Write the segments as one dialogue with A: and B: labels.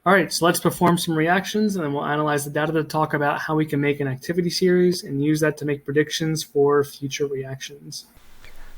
A: All right, so let's perform some reactions, and then we'll analyze the data to talk about how we can make an activity series and use that to make predictions for future reactions.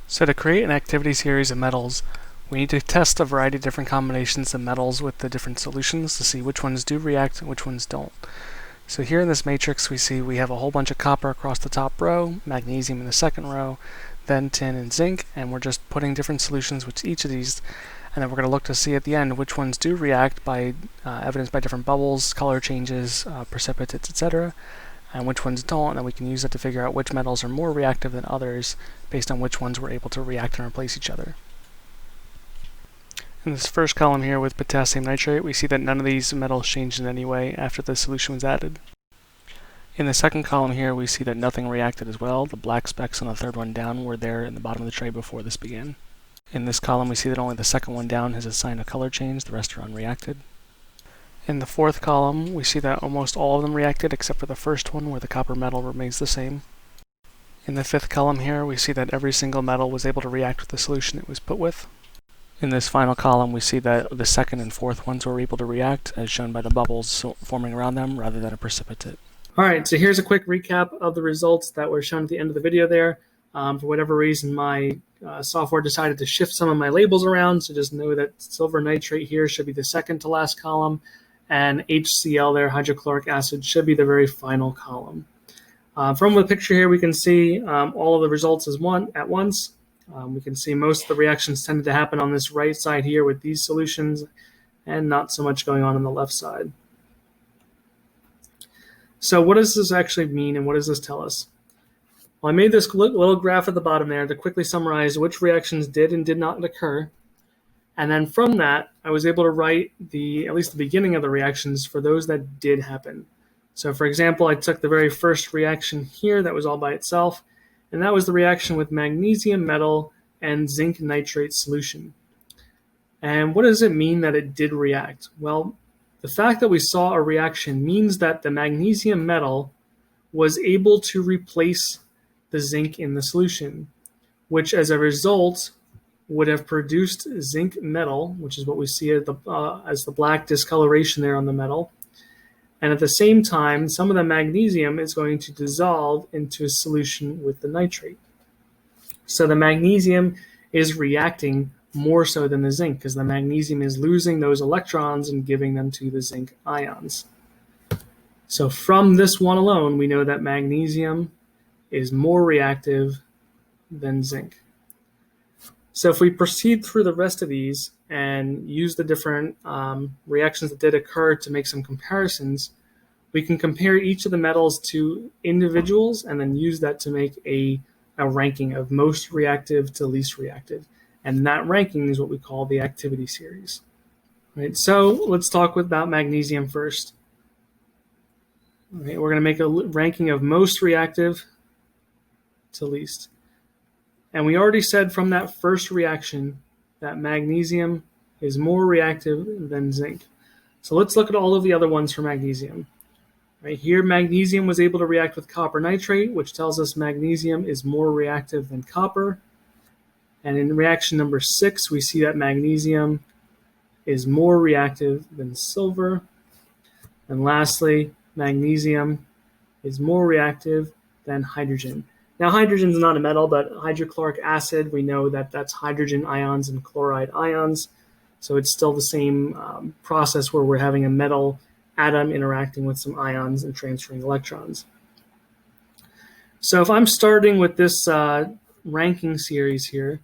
B: So to create an activity series of metals, we need to test a variety of different combinations of metals with the different solutions to see which ones do react and which ones don't. So here in this matrix, we see we have a whole bunch of copper across the top row, magnesium in the second row, then tin and zinc, and we're just putting different solutions with each of these, and then we're going to look to see at the end which ones do react by evidenced by different bubbles, color changes, precipitates, etc., and which ones don't, and then we can use that to figure out which metals are more reactive than others based on which ones we're able to react and replace each other. In this first column here with potassium nitrate, we see that none of these metals changed in any way after the solution was added. In the second column here, we see that nothing reacted as well. The black specks on the third one down were there in the bottom of the tray before this began. In this column, we see that only the second one down has a sign of color change, the rest are unreacted. In the fourth column, we see that almost all of them reacted except for the first one where the copper metal remains the same. In the fifth column here, we see that every single metal was able to react with the solution it was put with. In this final column, we see that the second and fourth ones were able to react, as shown by the bubbles forming around them rather than a precipitate.
A: All right, so here's a quick recap of the results that were shown at the end of the video there. For whatever reason, my software decided to shift some of my labels around, so just know that silver nitrate here should be the second to last column, and HCl there, hydrochloric acid, should be the very final column. From the picture here, we can see all of the results at once. We can see most of the reactions tended to happen on this right side here with these solutions, and not so much going on the left side. So what does this actually mean, and what does this tell us? Well, I made this little graph at the bottom there to quickly summarize which reactions did and did not occur. And then from that, I was able to write at least the beginning of the reactions for those that did happen. So for example, I took the very first reaction here that was all by itself, and that was the reaction with magnesium metal and zinc nitrate solution. And what does it mean that it did react? Well, the fact that we saw a reaction means that the magnesium metal was able to replace the zinc in the solution, which as a result would have produced zinc metal, which is what we see as the black discoloration there on the metal. And at the same time, some of the magnesium is going to dissolve into a solution with the nitrate. So the magnesium is reacting more so than the zinc because the magnesium is losing those electrons and giving them to the zinc ions. So from this one alone, we know that magnesium is more reactive than zinc. So if we proceed through the rest of these and use the different reactions that did occur to make some comparisons, we can compare each of the metals to individuals and then use that to make a ranking of most reactive to least reactive. And that ranking is what we call the activity series. Right, so let's talk about magnesium first. Okay, we're going to make a ranking of most reactive to least. And we already said from that first reaction that magnesium is more reactive than zinc. So let's look at all of the other ones for magnesium. Right here, magnesium was able to react with copper nitrate, which tells us magnesium is more reactive than copper. And in reaction number 6, we see that magnesium is more reactive than silver. And lastly, magnesium is more reactive than hydrogen. Now, hydrogen is not a metal, but hydrochloric acid, we know that that's hydrogen ions and chloride ions. So it's still the same process where we're having a metal atom interacting with some ions and transferring electrons. So if I'm starting with this ranking series here,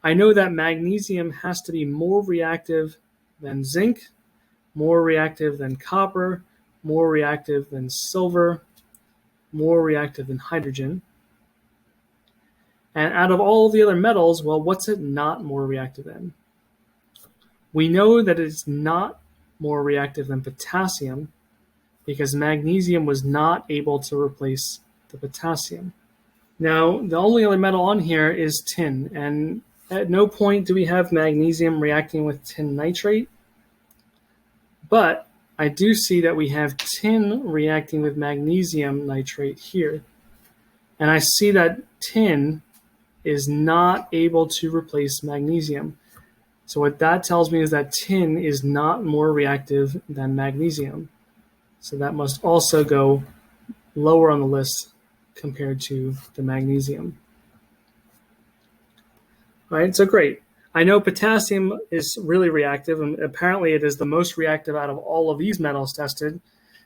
A: I know that magnesium has to be more reactive than zinc, more reactive than copper, more reactive than silver, more reactive than hydrogen. And out of all the other metals, well, what's it not more reactive than? We know that it's not more reactive than potassium because magnesium was not able to replace the potassium. Now, the only other metal on here is tin, and at no point do we have magnesium reacting with tin nitrate, but I do see that we have tin reacting with magnesium nitrate here. And I see that tin is not able to replace magnesium. So what that tells me is that tin is not more reactive than magnesium. So that must also go lower on the list compared to the magnesium. All right, so great. I know potassium is really reactive, and apparently it is the most reactive out of all of these metals tested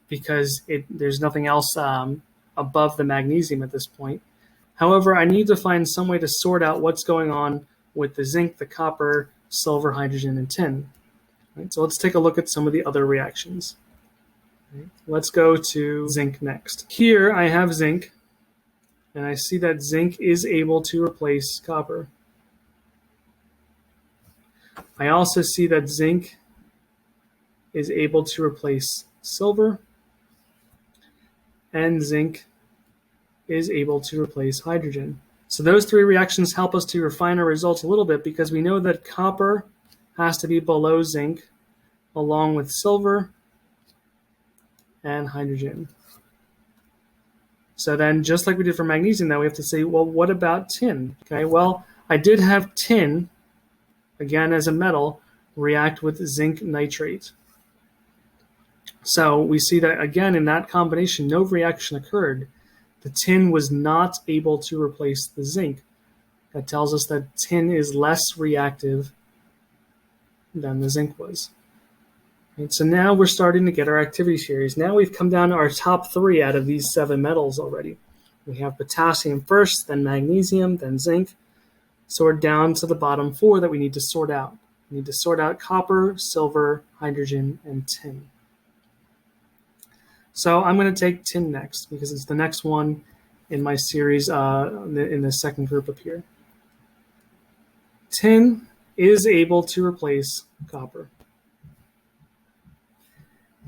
A: because there's nothing else above the magnesium at this point. However, I need to find some way to sort out what's going on with the zinc, the copper, silver, hydrogen, and tin. Right, so let's take a look at some of the other reactions. Right, let's go to zinc next. Here I have zinc, and I see that zinc is able to replace copper. I also see that zinc is able to replace silver, and zinc is able to replace hydrogen. So those three reactions help us to refine our results a little bit because we know that copper has to be below zinc along with silver and hydrogen. So then just like we did for magnesium, now we have to say, well, what about tin? Okay, well, I did have tin, again as a metal, react with zinc nitrate. So we see that again in that combination, no reaction occurred. The tin was not able to replace the zinc. That tells us that tin is less reactive than the zinc was. And so now we're starting to get our activity series. Now we've come down to our top 3 out of these 7 metals already. We have potassium first, then magnesium, then zinc. So we're down to the bottom 4 that we need to sort out. We need to sort out copper, silver, hydrogen, and tin. So I'm going to take tin next because it's the next one in my series in the second group up here. Tin is able to replace copper.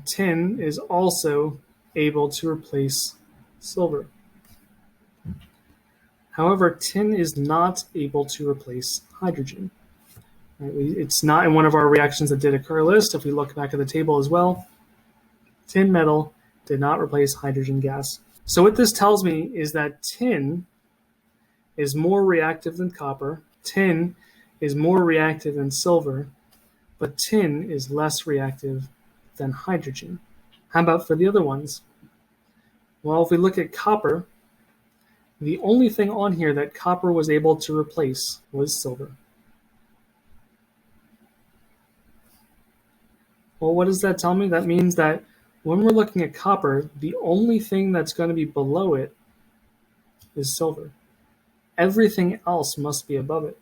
A: Tin is also able to replace silver. However, tin is not able to replace hydrogen. Right? It's not in one of our reactions that did occur list. If we look back at the table as well, tin metal did not replace hydrogen gas. So what this tells me is that tin is more reactive than copper, tin is more reactive than silver, but tin is less reactive than hydrogen. How about for the other ones? Well, if we look at copper, the only thing on here that copper was able to replace was silver. Well, what does that tell me? That means that when we're looking at copper, the only thing that's going to be below it is silver. Everything else must be above it.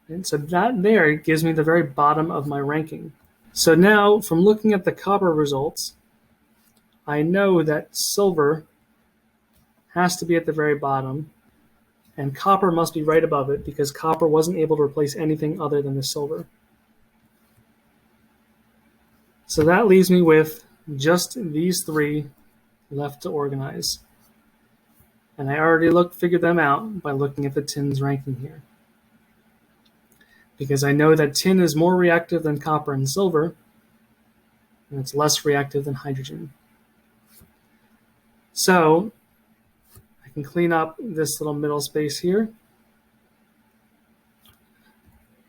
A: And so that there gives me the very bottom of my ranking. So now, from looking at the copper results, I know that silver has to be at the very bottom, and copper must be right above it because copper wasn't able to replace anything other than the silver. So that leaves me with just these 3 left to organize. And I already figured them out by looking at the tin's ranking here. Because I know that tin is more reactive than copper and silver, and it's less reactive than hydrogen. So I can clean up this little middle space here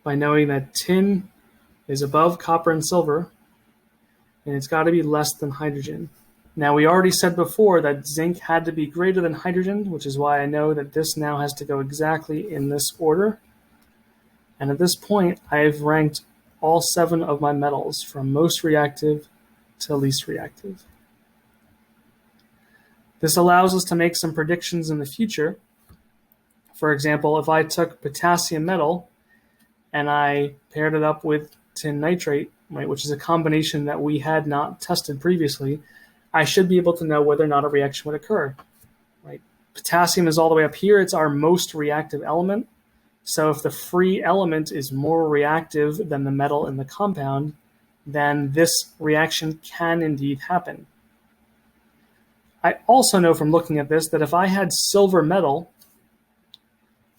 A: by knowing that tin is above copper and silver, and it's got to be less than hydrogen. Now, we already said before that zinc had to be greater than hydrogen, which is why I know that this now has to go exactly in this order. And at this point, I've ranked all 7 of my metals from most reactive to least reactive. This allows us to make some predictions in the future. For example, if I took potassium metal and I paired it up with tin nitrate, right, which is a combination that we had not tested previously, I should be able to know whether or not a reaction would occur. Right? Potassium is all the way up here. It's our most reactive element. So if the free element is more reactive than the metal in the compound, then this reaction can indeed happen. I also know from looking at this that if I had silver metal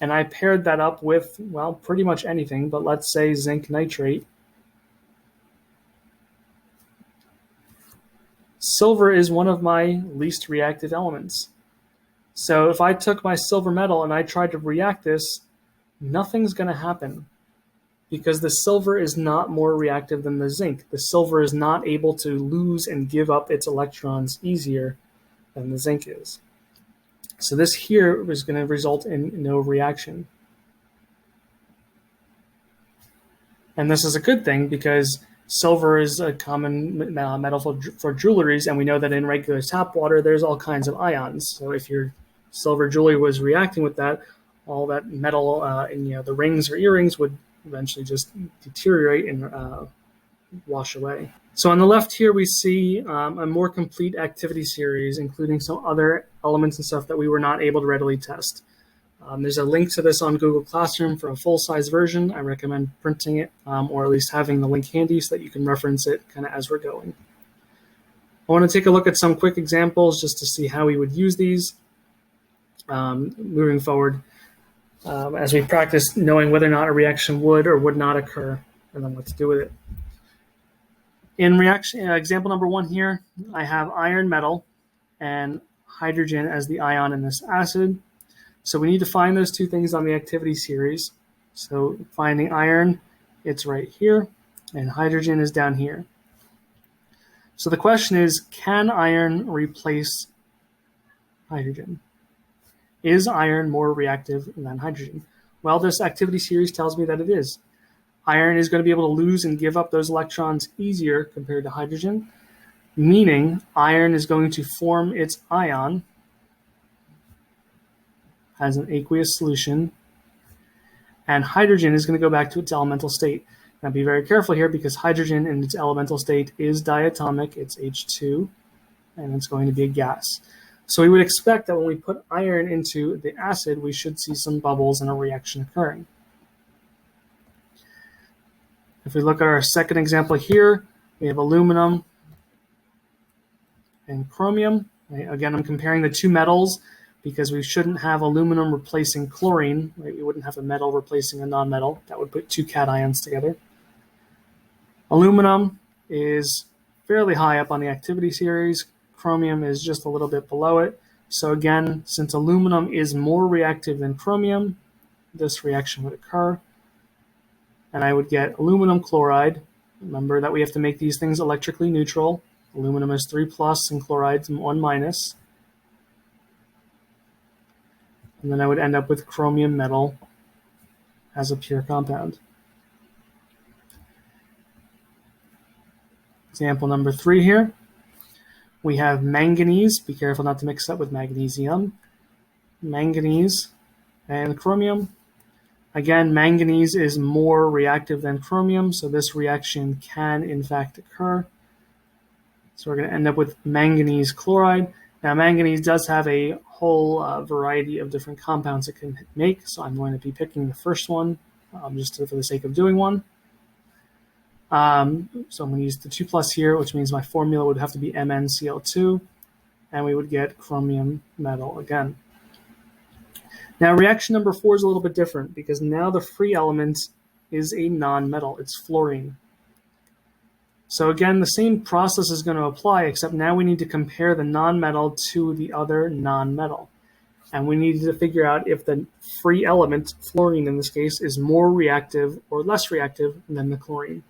A: and I paired that up with, well, pretty much anything, but let's say zinc nitrate, silver is one of my least reactive elements. So if I took my silver metal and I tried to react this, nothing's going to happen because the silver is not more reactive than the zinc. The silver is not able to lose and give up its electrons easier than the zinc is. So this here is going to result in no reaction. And this is a good thing because silver is a common metal for jewelries, and we know that in regular tap water there's all kinds of ions. So if your silver jewelry was reacting with that, all that metal in the rings or earrings would eventually just deteriorate and wash away. So on the left here we see a more complete activity series, including some other elements and stuff that we were not able to readily test. There's a link to this on Google Classroom for a full-size version. I recommend printing it or at least having the link handy so that you can reference it kind of as we're going. I want to take a look at some quick examples just to see how we would use these moving forward as we practice knowing whether or not a reaction would or would not occur and then what to do with it. In reaction, example number 1 here, I have iron metal and hydrogen as the ion in this acid. So we need to find those two things on the activity series. So finding iron, it's right here, and hydrogen is down here. So the question is, can iron replace hydrogen? Is iron more reactive than hydrogen? Well, this activity series tells me that it is. Iron is going to be able to lose and give up those electrons easier compared to hydrogen, meaning iron is going to form its ion as an aqueous solution, and hydrogen is going to go back to its elemental state. Now be very careful here because hydrogen in its elemental state is diatomic, it's H2, and it's going to be a gas. So we would expect that when we put iron into the acid, we should see some bubbles and a reaction occurring. If we look at our second example here, we have aluminum and chromium. Right? Again, I'm comparing the two metals because we shouldn't have aluminum replacing chlorine. Right? We wouldn't have a metal replacing a nonmetal. That would put two cations together. Aluminum is fairly high up on the activity series. Chromium is just a little bit below it. So again, since aluminum is more reactive than chromium, this reaction would occur. And I would get aluminum chloride. Remember that we have to make these things electrically neutral. Aluminum is 3+ and chloride is 1-. And then I would end up with chromium metal as a pure compound. Example number 3 here. We have manganese. Be careful not to mix up with magnesium. Manganese and chromium. Again, manganese is more reactive than chromium, so this reaction can in fact occur. So we're going to end up with manganese chloride. Now, manganese does have a whole variety of different compounds it can make, so I'm going to be picking the first one just for the sake of doing one. So I'm going to use the 2+ here, which means my formula would have to be MnCl2, and we would get chromium metal again. Now, reaction number 4 is a little bit different because now the free element is a non-metal. It's fluorine. So again, the same process is going to apply, except now we need to compare the non-metal to the other non-metal. And we need to figure out if the free element, fluorine in this case, is more reactive or less reactive than the chlorine.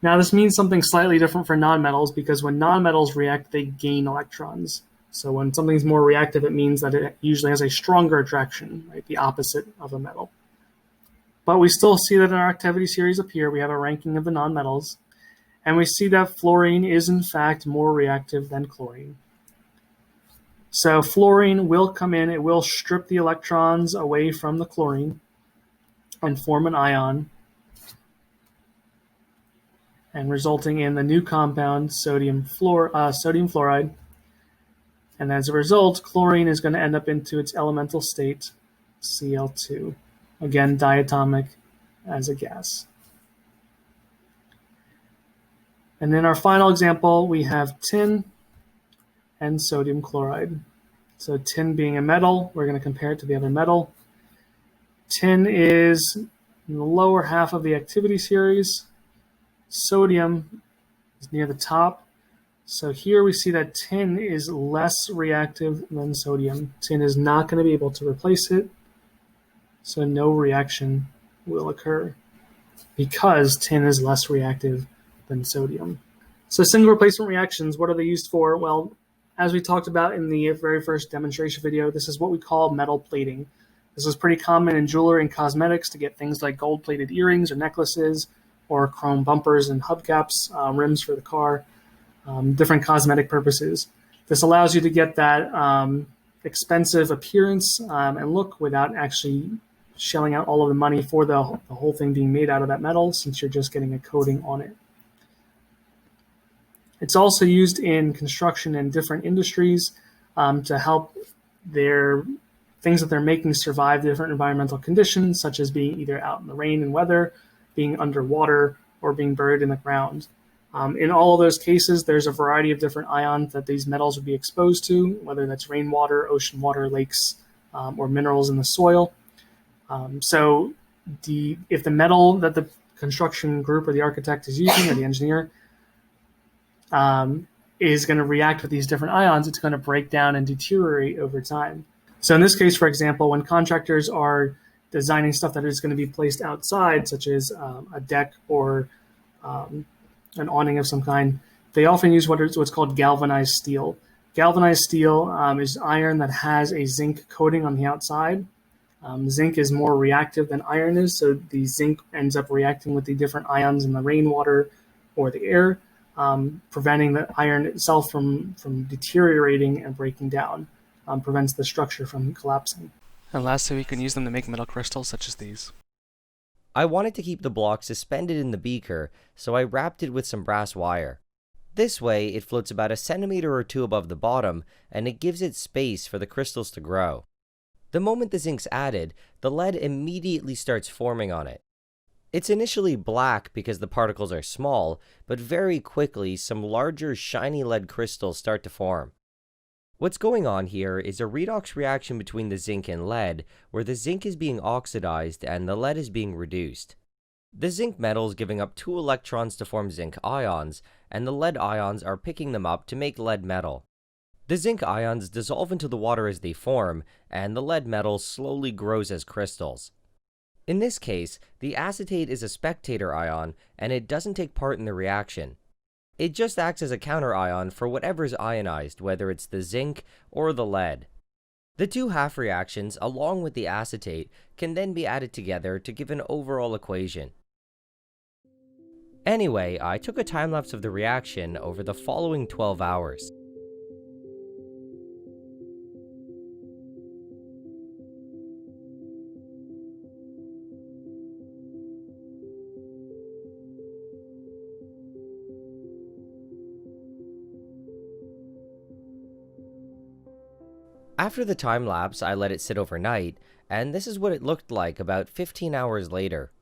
A: Now, this means something slightly different for nonmetals because when nonmetals react, they gain electrons. So when something's more reactive, it means that it usually has a stronger attraction, right? The opposite of a metal. But we still see that in our activity series up here, we have a ranking of the nonmetals. And we see that fluorine is in fact more reactive than chlorine. So fluorine will come in, it will strip the electrons away from the chlorine and form an ion, and resulting in the new compound sodium fluoride. And as a result, chlorine is going to end up into its elemental state, Cl2. Again, diatomic as a gas. And in our final example, we have tin and sodium chloride. So tin being a metal, we're going to compare it to the other metal. Tin is in the lower half of the activity series. Sodium is near the top. So here we see that tin is less reactive than sodium. Tin is not going to be able to replace it, so no reaction will occur. because tin is less reactive than sodium. So single replacement reactions, what are they used for? Well, as we talked about in the very first demonstration video, this is what we call metal plating. This is pretty common in jewelry and cosmetics to get things like gold-plated earrings or necklaces, or chrome bumpers and hubcaps, rims for the car, different cosmetic purposes. This allows you to get that expensive appearance and look without actually shelling out all of the money for the whole thing being made out of that metal, since you're just getting a coating on it. It's also used in construction and different industries to help their things that they're making survive different environmental conditions, such as being either out in the rain and weather, being underwater, or being buried in the ground. In all of those cases, there's a variety of different ions that these metals would be exposed to, whether that's rainwater, ocean water, lakes, or minerals in the soil. So if the metal that the construction group or the architect is using, or the engineer, is going to react with these different ions, it's going to break down and deteriorate over time. So in this case, for example, when contractors are designing stuff that is going to be placed outside, such as a deck or an awning of some kind, they often use what's called galvanized steel. Galvanized steel is iron that has a zinc coating on the outside. Zinc is more reactive than iron is, so the zinc ends up reacting with the different ions in the rainwater or the air, preventing the iron itself from deteriorating and breaking down, prevents the structure from collapsing.
B: And lastly, we can use them to make metal crystals such as these.
C: I wanted to keep the block suspended in the beaker, so I wrapped it with some brass wire. This way, it floats about 1 centimeter or 2 above the bottom, and it gives it space for the crystals to grow. The moment the zinc's added, the lead immediately starts forming on it. It's initially black because the particles are small, but very quickly some larger shiny lead crystals start to form. What's going on here is a redox reaction between the zinc and lead, where the zinc is being oxidized and the lead is being reduced. The zinc metal is giving up 2 electrons to form zinc ions, and the lead ions are picking them up to make lead metal. The zinc ions dissolve into the water as they form, and the lead metal slowly grows as crystals. In this case, the acetate is a spectator ion, and it doesn't take part in the reaction. It just acts as a counter ion for whatever is ionized, whether it's the zinc or the lead. The 2 half reactions, along with the acetate, can then be added together to give an overall equation. Anyway, I took a time-lapse of the reaction over the following 12 hours. After the time lapse, I let it sit overnight, and this is what it looked like about 15 hours later.